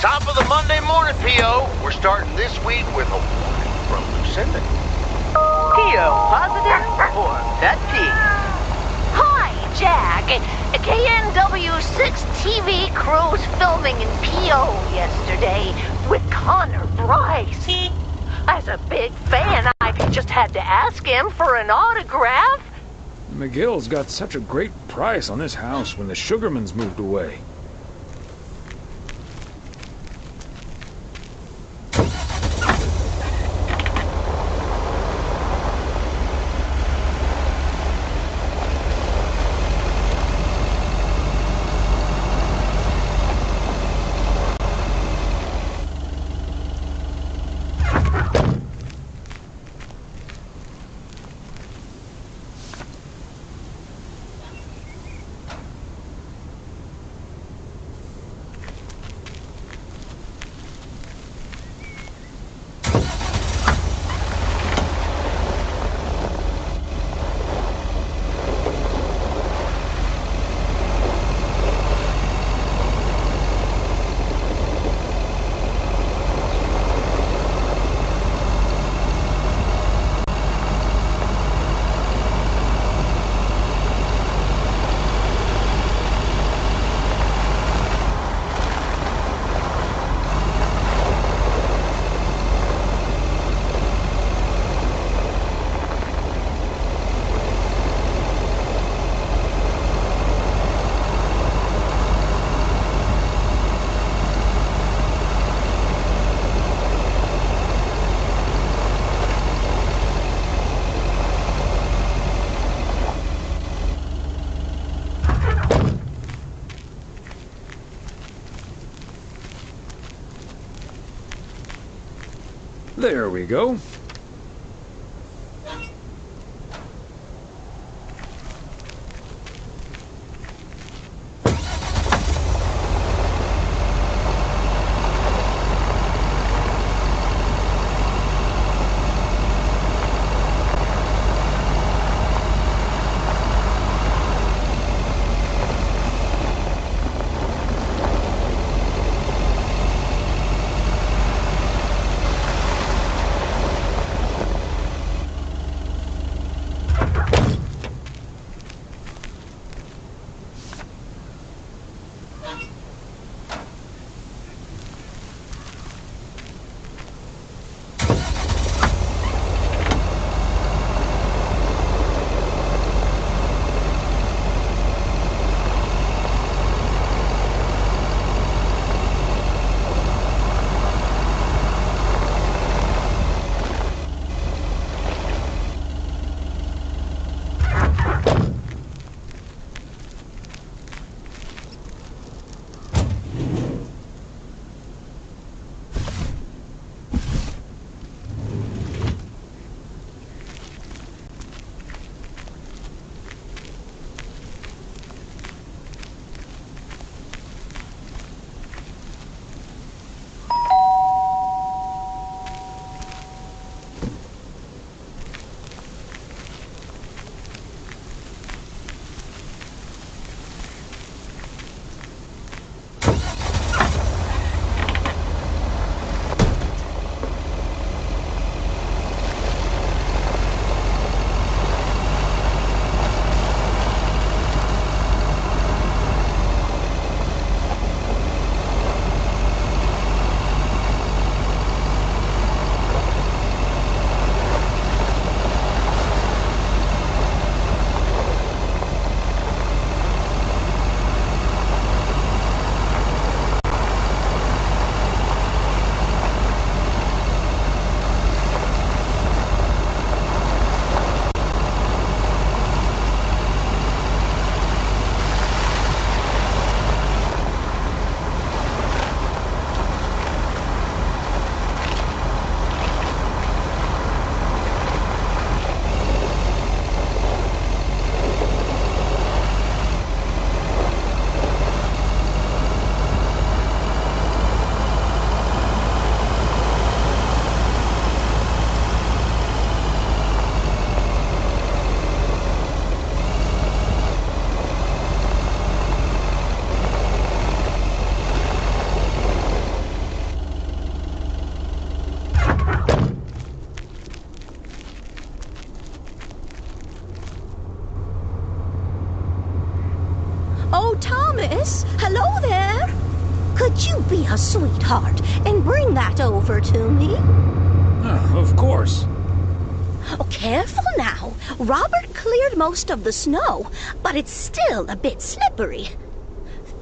Top of the Monday morning, P.O. We're starting this week with a warning from Lucinda. P.O. positive or pet peeve? Hi, Jack. KNW6 TV crews filming in P.O. yesterday with Connor Bryce. As a big fan, I just had to ask him for an autograph. McGill's got such a great price on this house when the Sugarmans moved away. There we go. Thomas, hello there. Could you be a sweetheart and bring that over to me? Of course. Oh, careful now. Robert cleared most of the snow, but it's still a bit slippery.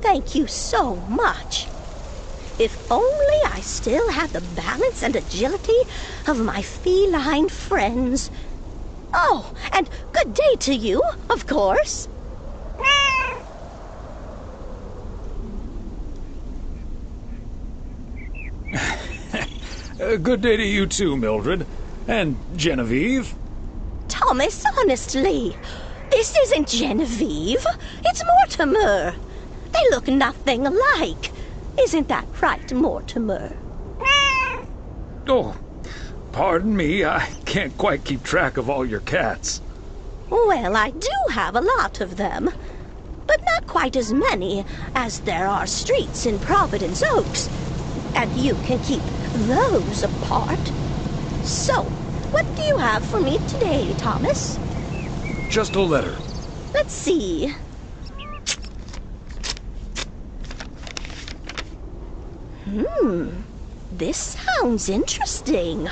Thank you so much. If only I still had the balance and agility of my feline friends. Oh, and good day to you, of course. Good day to you too, Mildred. And Genevieve. Thomas, honestly, this isn't Genevieve. It's Mortimer. They look nothing alike. Isn't that right, Mortimer? Oh, pardon me, I can't quite keep track of all your cats. Well, I do have a lot of them, but not quite as many as there are streets in Providence Oaks. And you can keep those apart. So, what do you have for me today, Thomas? Just a letter. Let's see. This sounds interesting.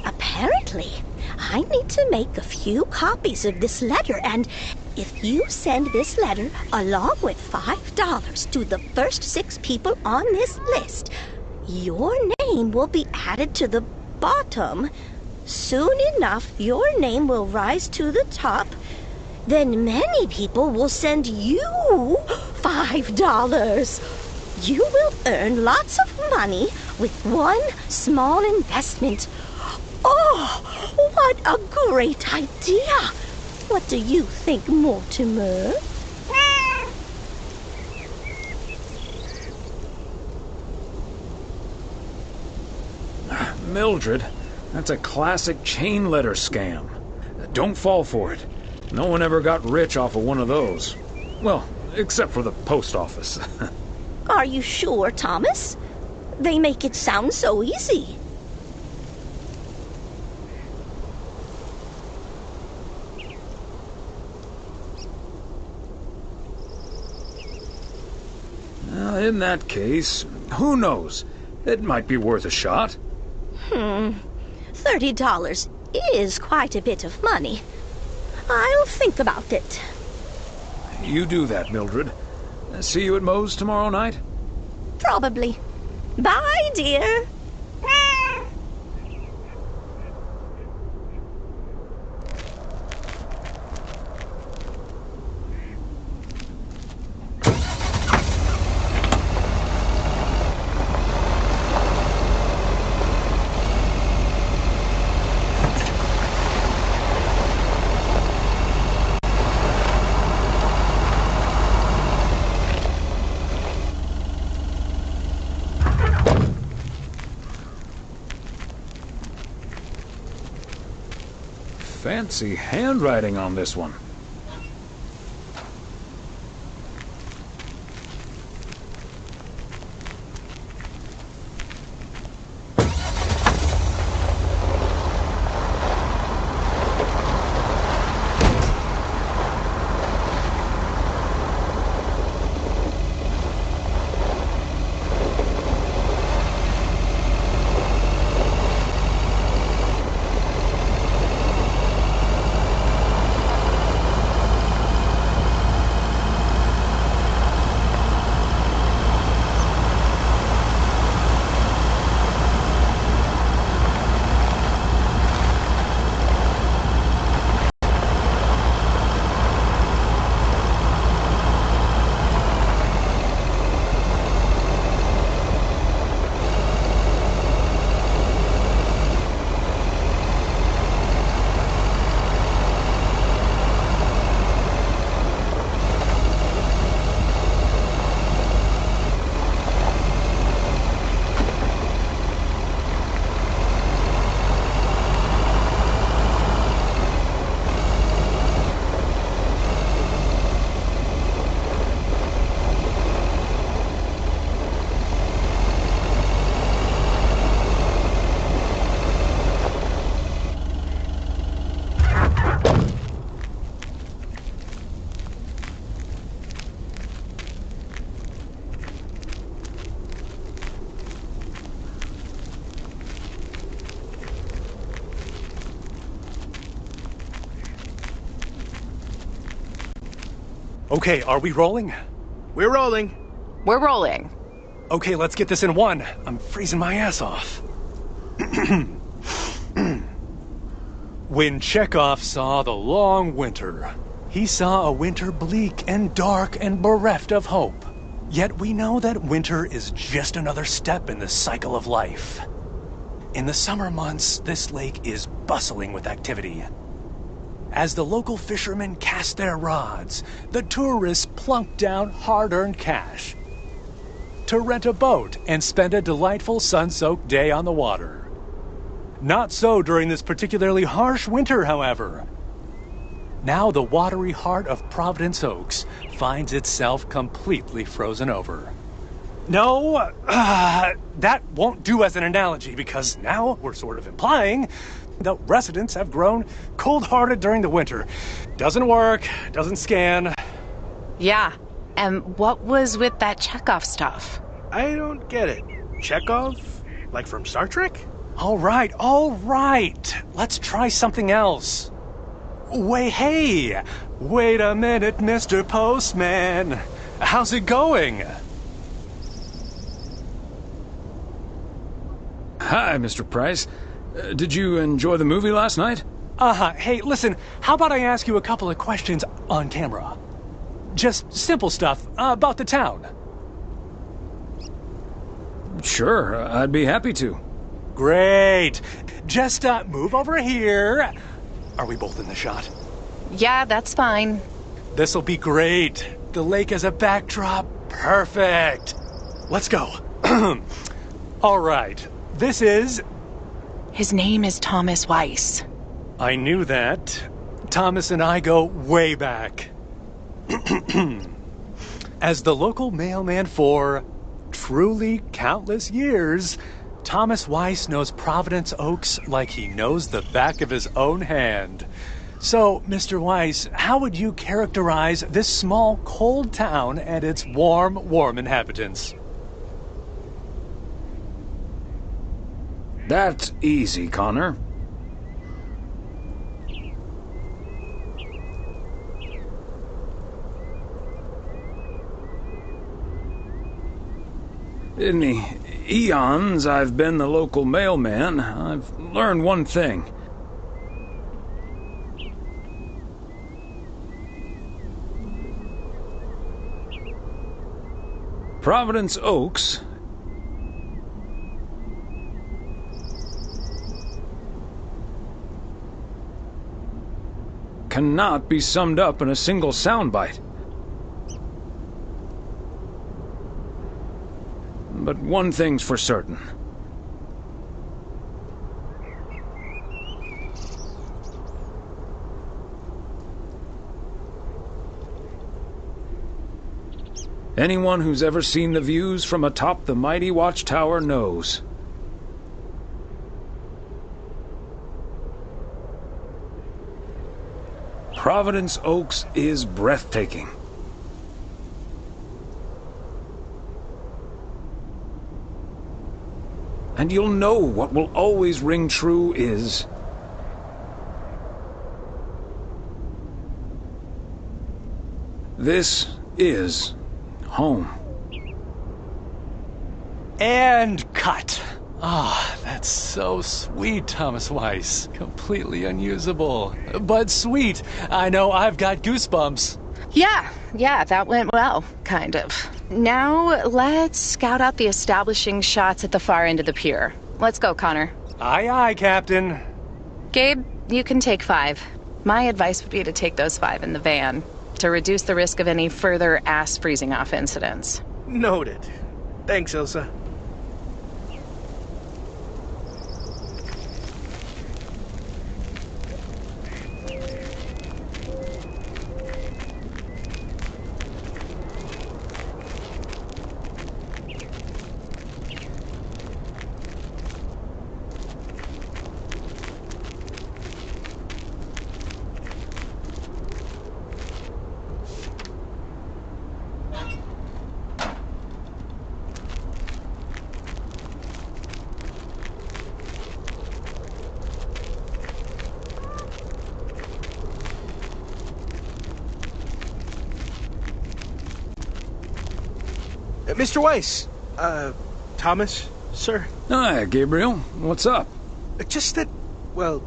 Apparently, I need to make a few copies of this letter, and if you send this letter along with $5 to the first 6 people on this list, your name will be added to the bottom. Soon enough, your name will rise to the top. Then many people will send you $5. You will earn lots of money with one small investment. Oh, what a great idea! What do you think, Mortimer? Mildred, that's a classic chain letter scam. Don't fall for it. No one ever got rich off of one of those. Well, except for the post office. Are you sure, Thomas? They make it sound so easy. In that case, who knows? It might be worth a shot. $30 is quite a bit of money. I'll think about it. You do that, Mildred. See you at Moe's tomorrow night? Probably. Bye, dear. Fancy handwriting on this one. Okay, are we rolling? We're rolling. We're rolling. Okay, let's get this in one. I'm freezing my ass off. When Chekhov saw the long winter, he saw a winter bleak and dark and bereft of hope. Yet we know that winter is just another step in the cycle of life. In the summer months, this lake is bustling with activity. As the local fishermen cast their rods, the tourists plunk down hard-earned cash to rent a boat and spend a delightful sun-soaked day on the water. Not so during this particularly harsh winter, however. Now the watery heart of Providence Oaks finds itself completely frozen over. No, that won't do as an analogy, because now we're sort of implying the residents have grown cold-hearted during the winter. Doesn't work, doesn't scan. Yeah. And what was with that Chekhov stuff? I don't get it. Chekhov? Like from Star Trek? All right. Let's try something else. Wait a minute, Mr. Postman. How's it going? Hi, Mr. Price. Did you enjoy the movie last night? Hey, listen, how about I ask you a couple of questions on camera? Just simple stuff about the town. Sure, I'd be happy to. Great. Just move over here. Are we both in the shot? Yeah, that's fine. This'll be great. The lake as a backdrop. Perfect. Let's go. All right. This is... His name is Thomas Weiss. I knew that. Thomas and I go way back. As the local mailman for truly countless years, Thomas Weiss knows Providence Oaks like he knows the back of his own hand. So, Mr. Weiss, how would you characterize this small, cold town and its warm inhabitants? That's easy, Connor. In the eons I've been the local mailman, I've learned one thing. Providence Oaks cannot be summed up in a single soundbite. But one thing's for certain. Anyone who's ever seen the views from atop the mighty watchtower knows. Providence Oaks is breathtaking. And you'll know what will always ring true is... this is home. And cut. Ah, that's so sweet, Thomas Weiss. Completely unusable. But sweet. I know I've got goosebumps. Yeah, that went well, kind of. Now, let's scout out the establishing shots at the far end of the pier. Let's go, Connor. Aye, Captain. Gabe, you can take 5. My advice would be to take those 5 in the van, to reduce the risk of any further ass-freezing-off incidents. Noted. Thanks, Ilsa. Mr. Weiss. Thomas, sir. Hi, Gabriel. What's up? Just that, well,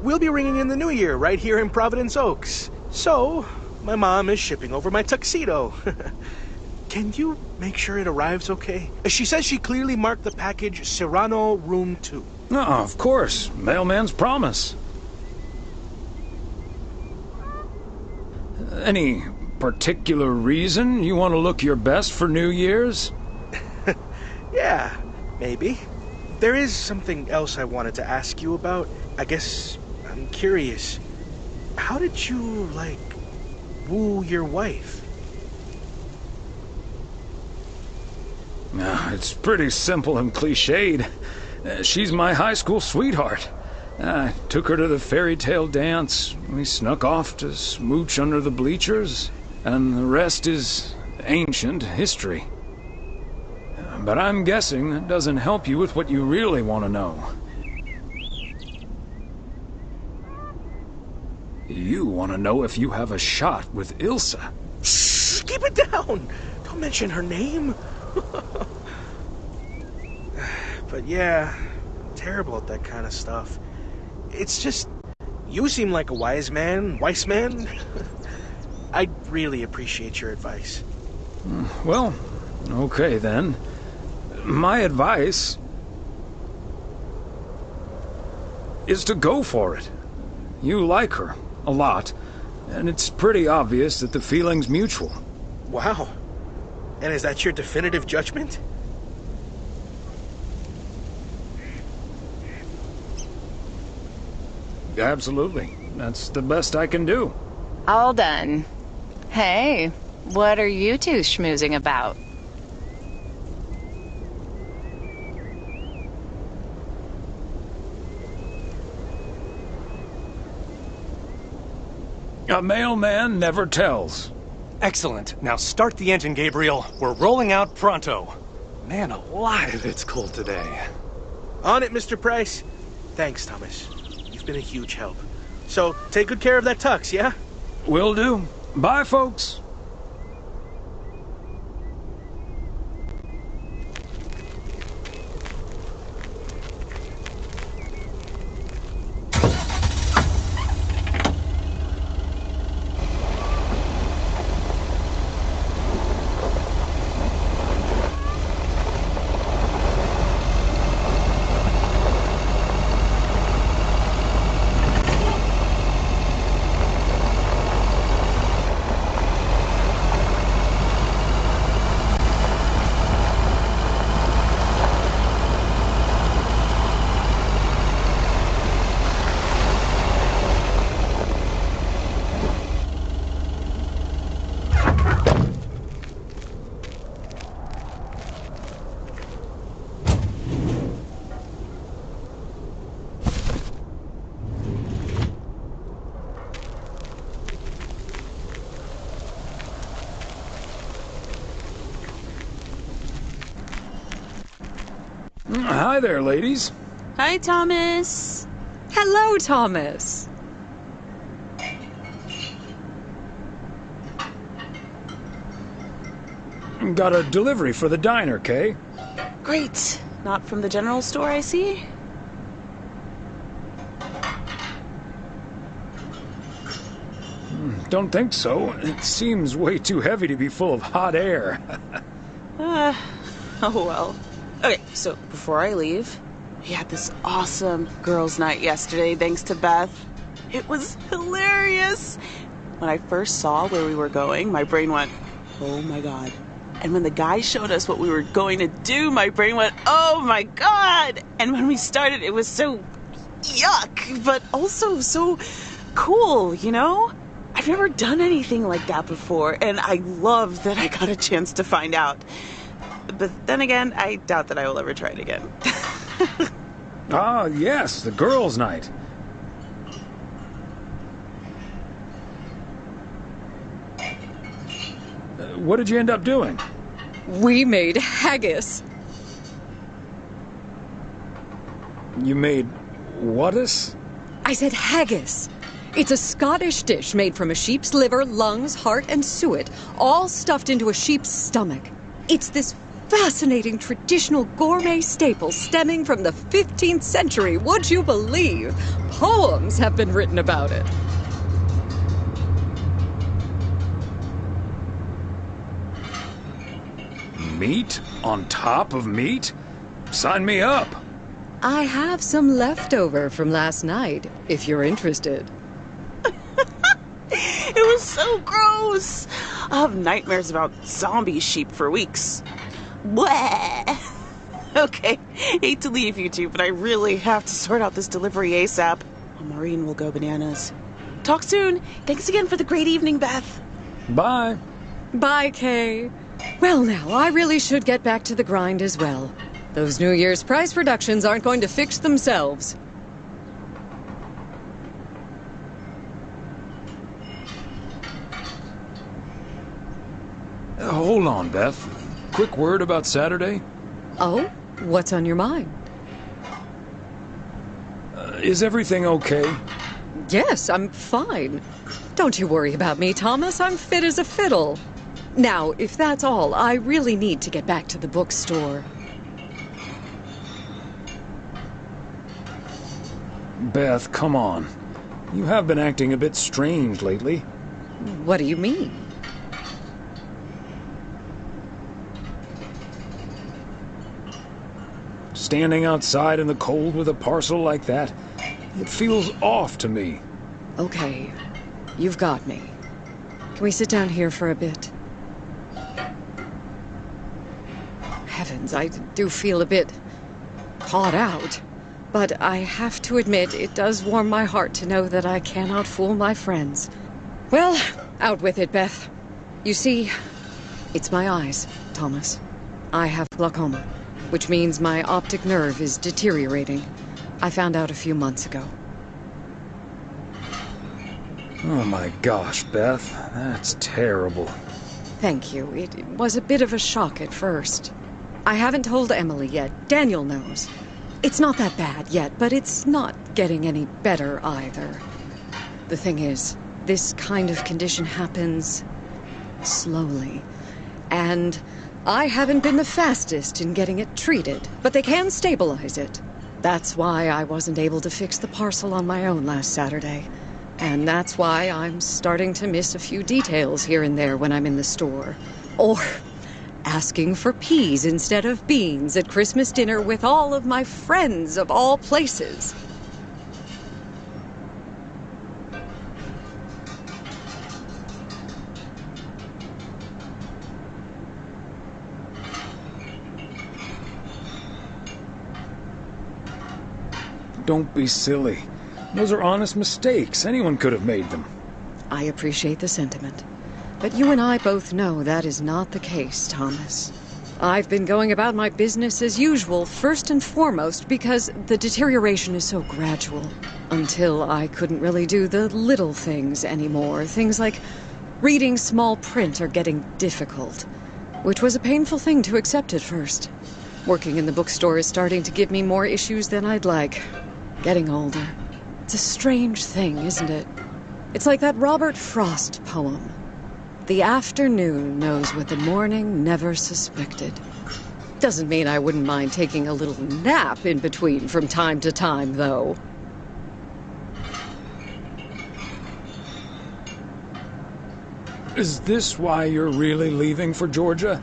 we'll be ringing in the new year right here in Providence Oaks. So, my mom is shipping over my tuxedo. Can you make sure it arrives okay? She says she clearly marked the package Serrano Room 2. Oh, of course. Mailman's promise. Any particular reason you want to look your best for New Year's? Yeah, maybe. There is something else I wanted to ask you about. I guess I'm curious. How did you, woo your wife? It's pretty simple and cliched. She's my high school sweetheart. I took her to the fairy tale dance. We snuck off to smooch under the bleachers, and the rest is ancient history. But I'm guessing that doesn't help you with what you really want to know. You want to know if you have a shot with Ilsa. Shh, keep it down. Don't mention her name. But yeah, I'm terrible at that kind of stuff. It's just, you seem like a Weiss man. I'd really appreciate your advice. Well, okay then. My advice is to go for it. You like her a lot, and it's pretty obvious that the feeling's mutual. Wow. And is that your definitive judgment? Absolutely. That's the best I can do. All done. Hey, what are you two schmoozing about? A mailman never tells. Excellent. Now start the engine, Gabriel. We're rolling out pronto. Man alive, it's cold today. On it, Mr. Price. Thanks, Thomas. You've been a huge help. So, take good care of that tux, yeah? Will do. Bye, folks. Hi there, ladies. Hi, Thomas. Hello, Thomas. Got a delivery for the diner, Kay? Great. Not from the general store, I see? Don't think so. It seems way too heavy to be full of hot air. Oh well. Okay, so before I leave, we had this awesome girls' night yesterday, thanks to Beth. It was hilarious. When I first saw where we were going, my brain went, oh my god. And when the guy showed us what we were going to do, my brain went, oh my god. And when we started, it was so yuck, but also so cool, you know? I've never done anything like that before, and I love that I got a chance to find out. But then again, I doubt that I will ever try it again. Ah, yes, the girls' night. What did you end up doing? We made haggis. You made whatus? I said haggis. It's a Scottish dish made from a sheep's liver, lungs, heart, and suet, all stuffed into a sheep's stomach. It's this fascinating traditional gourmet staple stemming from the 15th century. Would you believe? Poems have been written about it. Meat on top of meat? Sign me up. I have some leftover from last night, if you're interested. It was so gross. I'll have nightmares about zombie sheep for weeks. Bleh. Okay, hate to leave you two, but I really have to sort out this delivery ASAP. Oh, Maureen will go bananas. Talk soon. Thanks again for the great evening, Beth. Bye. Bye, Kay. Well, now, I really should get back to the grind as well. Those New Year's prize reductions aren't going to fix themselves. Hold on, Beth. Quick word about Saturday. Oh? What's on your mind? Is everything okay? Yes, I'm fine. Don't you worry about me, Thomas. I'm fit as a fiddle. Now, if that's all, I really need to get back to the bookstore. Beth, come on. You have been acting a bit strange lately. What do you mean? Standing outside in the cold with a parcel like that, it feels off to me. Okay, you've got me. Can we sit down here for a bit? Heavens, I do feel a bit caught out. But I have to admit, it does warm my heart to know that I cannot fool my friends. Well, out with it, Beth. You see, it's my eyes, Thomas. I have glaucoma, which means my optic nerve is deteriorating. I found out a few months ago. Oh my gosh, Beth. That's terrible. Thank you. It was a bit of a shock at first. I haven't told Emily yet. Daniel knows. It's not that bad yet, but it's not getting any better either. The thing is, this kind of condition happens slowly. And I haven't been the fastest in getting it treated, but they can stabilize it. That's why I wasn't able to fix the parcel on my own last Saturday. And that's why I'm starting to miss a few details here and there when I'm in the store. Or asking for peas instead of beans at Christmas dinner with all of my friends of all places. Don't be silly. Those are honest mistakes. Anyone could have made them. I appreciate the sentiment. But you and I both know that is not the case, Thomas. I've been going about my business as usual, first and foremost, because the deterioration is so gradual. Until I couldn't really do the little things anymore. Things like reading small print are getting difficult, which was a painful thing to accept at first. Working in the bookstore is starting to give me more issues than I'd like. Getting older. It's a strange thing, isn't it? It's like that Robert Frost poem. The afternoon knows what the morning never suspected. Doesn't mean I wouldn't mind taking a little nap in between from time to time, though. Is this why you're really leaving for Georgia?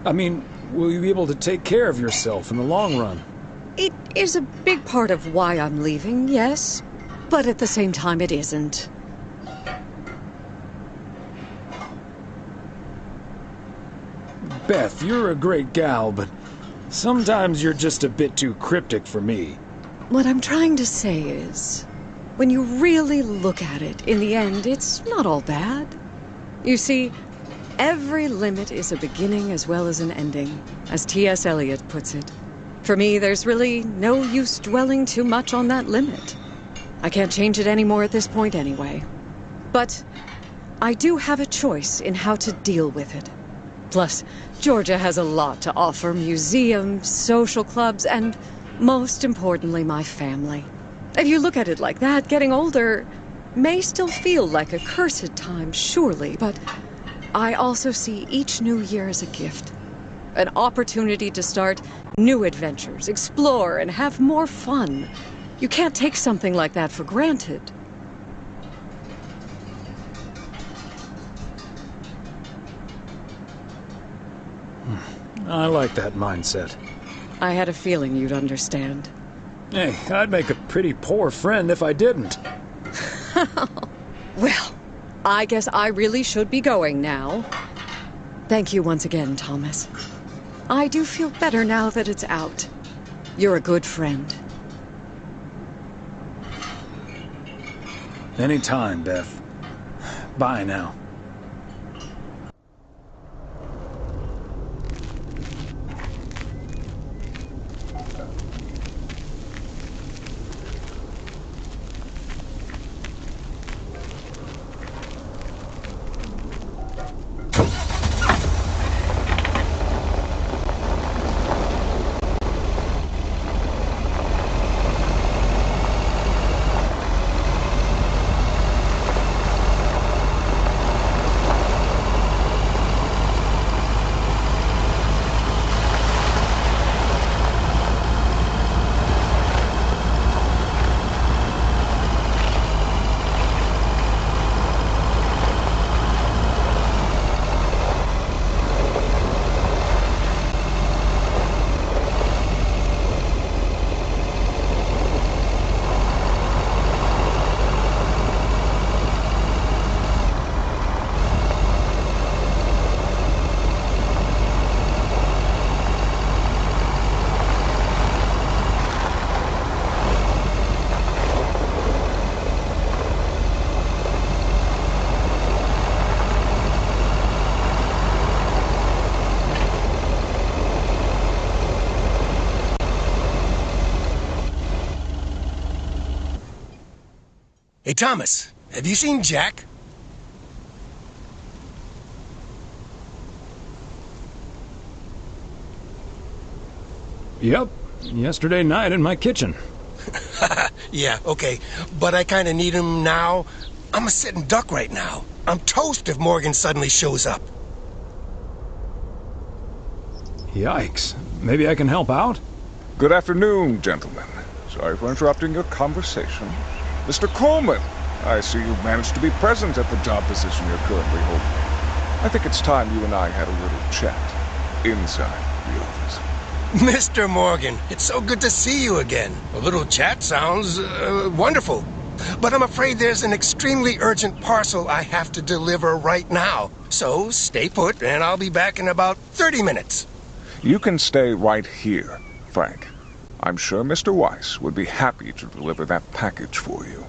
I mean, will you be able to take care of yourself in the long run? It is a big part of why I'm leaving, yes. But at the same time, it isn't. Beth, you're a great gal, but sometimes you're just a bit too cryptic for me. What I'm trying to say is, when you really look at it, in the end, it's not all bad. You see, every limit is a beginning as well as an ending, as T.S. Eliot puts it. For me, there's really no use dwelling too much on that limit. I can't change it anymore at this point anyway. But I do have a choice in how to deal with it. Plus, Georgia has a lot to offer: museums, social clubs, and most importantly, my family. If you look at it like that, getting older may still feel like a cursed time, surely, but I also see each new year as a gift. An opportunity to start new adventures, explore, and have more fun. You can't take something like that for granted. I like that mindset. I had a feeling you'd understand. Hey, I'd make a pretty poor friend if I didn't. Well, I guess I really should be going now. Thank you once again, Thomas. I do feel better now that it's out. You're a good friend. Anytime, Beth. Bye now. Hey, Thomas, have you seen Jack? Yep. Yesterday night in my kitchen. Yeah, okay. But I kinda need him now. I'm a sitting duck right now. I'm toast if Morgan suddenly shows up. Yikes. Maybe I can help out? Good afternoon, gentlemen. Sorry for interrupting your conversation. Mr. Coleman, I see you managed to be present at the job position you're currently holding. I think it's time you and I had a little chat inside the office. Mr. Morgan, it's so good to see you again. A little chat sounds wonderful. But I'm afraid there's an extremely urgent parcel I have to deliver right now. So stay put, and I'll be back in about 30 minutes. You can stay right here, Frank. I'm sure Mr. Weiss would be happy to deliver that package for you.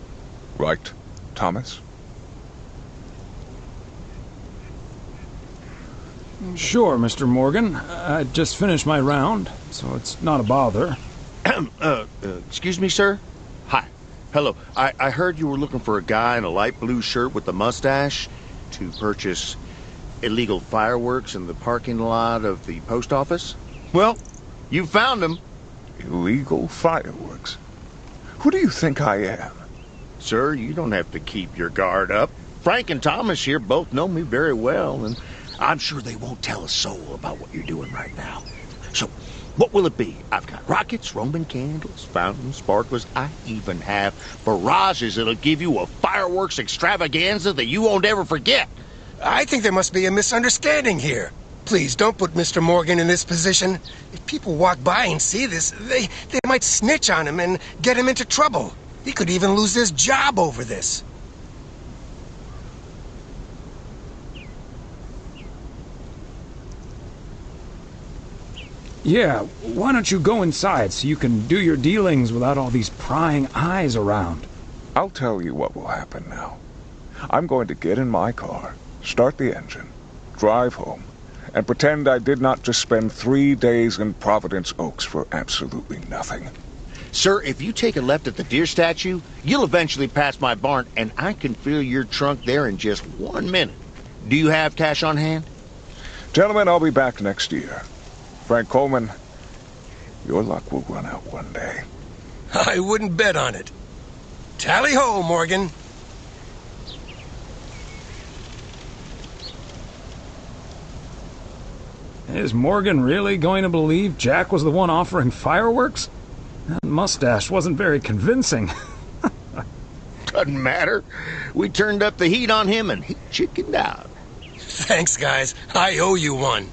Right, Thomas? Sure, Mr. Morgan. I just finished my round, so it's not a bother. Excuse me, sir? Hi. Hello. I heard you were looking for a guy in a light blue shirt with a mustache to purchase illegal fireworks in the parking lot of the post office? Well, you found him. Illegal fireworks? Who do you think I am? Sir, you don't have to keep your guard up. Frank and Thomas here both know me very well, and I'm sure they won't tell a soul about what you're doing right now. So, what will it be? I've got rockets, Roman candles, fountains, sparklers. I even have barrages that'll give you a fireworks extravaganza that you won't ever forget. I think there must be a misunderstanding here. Please, don't put Mr. Morgan in this position. If people walk by and see this, they might snitch on him and get him into trouble. He could even lose his job over this. Yeah, why don't you go inside so you can do your dealings without all these prying eyes around? I'll tell you what will happen now. I'm going to get in my car, start the engine, drive home, and pretend I did not just spend 3 days in Providence Oaks for absolutely nothing. Sir, if you take a left at the deer statue, you'll eventually pass my barn, and I can fill your trunk there in just 1 minute. Do you have cash on hand? Gentlemen, I'll be back next year. Frank Coleman, your luck will run out one day. I wouldn't bet on it. Tally-ho, Morgan. Is Morgan really going to believe Jack was the one offering fireworks? That mustache wasn't very convincing. Doesn't matter. We turned up the heat on him and he chickened out. Thanks, guys. I owe you one.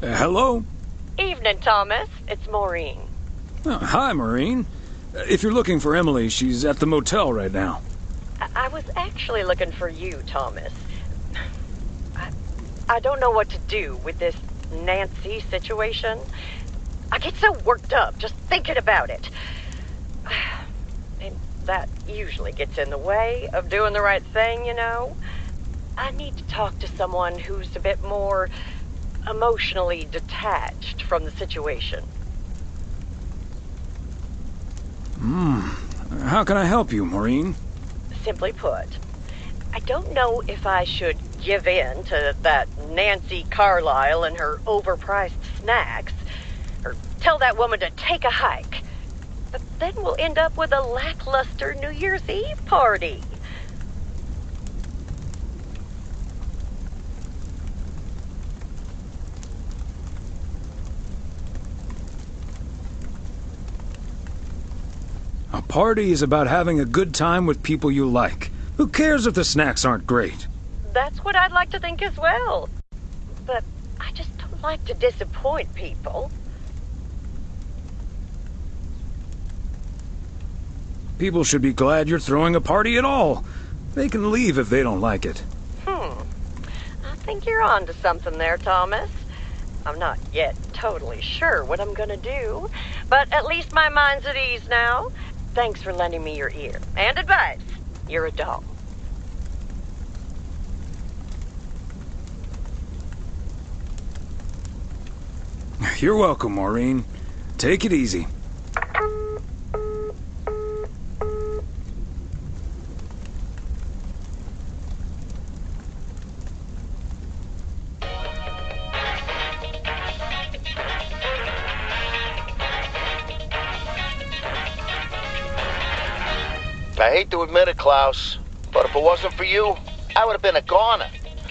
Hello? Evening, Thomas. It's Maureen. Oh, hi, Maureen. If you're looking for Emily, she's at the motel right now. I was actually looking for you, Thomas. I don't know what to do with this Nancy situation. I get so worked up just thinking about it. And that usually gets in the way of doing the right thing, you know? I need to talk to someone who's a bit more emotionally detached from the situation. How can I help you, Maureen? Simply put, I don't know if I should give in to that Nancy Carlisle and her overpriced snacks, or tell that woman to take a hike. But then we'll end up with a lackluster New Year's Eve party. A party is about having a good time with people you like. Who cares if the snacks aren't great? That's what I'd like to think as well. But I just don't like to disappoint people. People should be glad you're throwing a party at all. They can leave if they don't like it. I think you're on to something there, Thomas. I'm not yet totally sure what I'm gonna do, but at least my mind's at ease now. Thanks for lending me your ear and advice. You're a doll. You're welcome, Maureen. Take it easy. I hate to admit it, Klaus, but if it wasn't for you, I would have been a goner.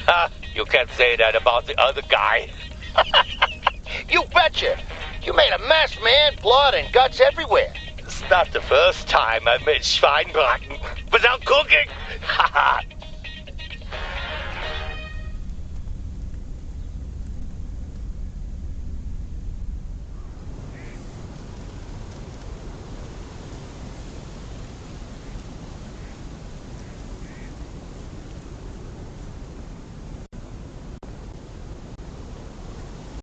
Ha! You can't say that about the other guy. You betcha. You made a mess, man. Blood and guts everywhere. It's not the first time I've made Schweinbraten without cooking. Ha ha!